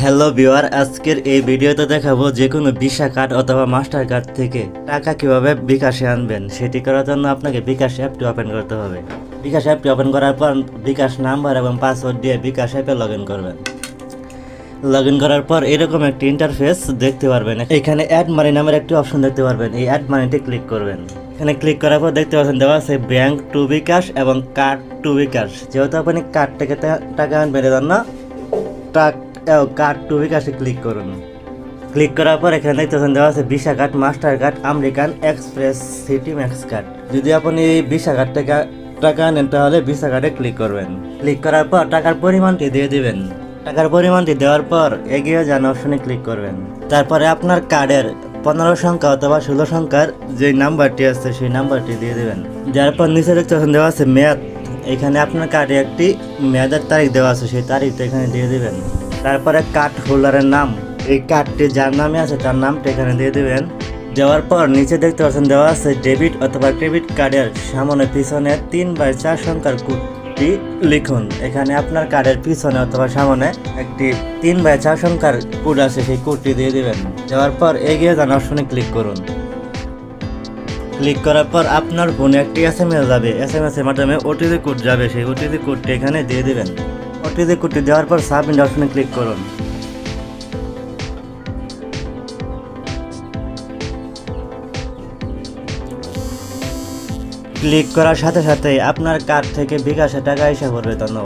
Hello viewer, আজকের এই ভিডিওতে দেখাবো যে কোনো ভিসা কার্ড অথবা মাস্টার কার্ড থেকে টাকা কিভাবে বিকাশে আনবেন। সেটি করার জন্য আপনাকে বিকাশ অ্যাপটি ওপেন করতে হবে। বিকাশ অ্যাপটি ওপেন করার পর বিকাশ নাম্বার এবং পাসওয়ার্ড দিয়ে বিকাশ অ্যাপে লগ ইন করবেন। লগ ইন করার পর এরকম একটি ইন্টারফেস দেখতে পারবেন। এখানে অ্যাড মানি নামের একটি অপশন দেখতে পারবেন। এই অ্যাড মানিতে ক্লিক করবেন। এখানে ক্লিক করার পর দেখতে পাচ্ছেন দেওয়া আছে ব্যাংক টু বিকাশ এবং কার্ড টু বিকাশ। যেহেতু আপনি কার্ড থেকে টাকা আনবেন এজন্য কার্ড টু বিকাশে ক্লিক করুন। ক্লিক করার পর এখানে দেখতে পাচ্ছেন দেওয়া আছে visa card, master card, American express, city max card. যদি আপনি এই ভিসা কার্ড থেকে টাকা আনেন তাহলে ভিসা কার্ডে ক্লিক করবেন। ক্লিক করার পর টাকার পরিমাণটি দিয়ে দিবেন। টাকার পরিমাণটি দেওয়ার পর এগিয়ে যান অপশনে ক্লিক করবেন। তারপরে আপনার কার্ডের 15 সংখ্যা অথবা 16 সংখ্যার যে নাম্বারটি আছে সেই নাম্বারটি দিয়ে দেবেন। দেওয়ার পর নিচে দেখতে পাচ্ছেন দেওয়া আছে মেয়াদ। এখানে আপনার কার্ডে একটি মেয়াদের তারিখ দেওয়া আছে, সেই তারিখটা এখানে দিয়ে দেবেন। তারপরে কার্ড হোল্ডারের নাম, এই কার্ডটি যার নামে আছে তার নামটা এখানে দিয়ে দেবেন। দেওয়ার পর নিচে দেখতে পাচ্ছেন দেওয়া আছে ডেবিট অথবা ক্রেডিট কার্ডের সামনে পিছনে 3/4 সংখ্যার কোডটি লিখুন। এখানে আপনার কার্ডের পিছনে অথবা সামনে একটি 3/4 সংখ্যার কোড আছে, সেই কোডটি দিয়ে দেবেন। দেওয়ার পর এগিয়ে যান অপশনে ক্লিক করুন। ক্লিক করার পর আপনার ফোনে একটি SMS যাবে। SMS এর মাধ্যমে ওটিপি কোড যাবে, সেই ওটিপি কোডটি এখানে দিয়ে দেবেন। ওটিপি কোডটি দেওয়ার পর সাবমিট অপশনে ক্লিক করুন। ক্লিক করার সাথে সাথে আপনার কার্ড থেকে বিকাশে টাকা হিসাব করবে। ধন্যবাদ।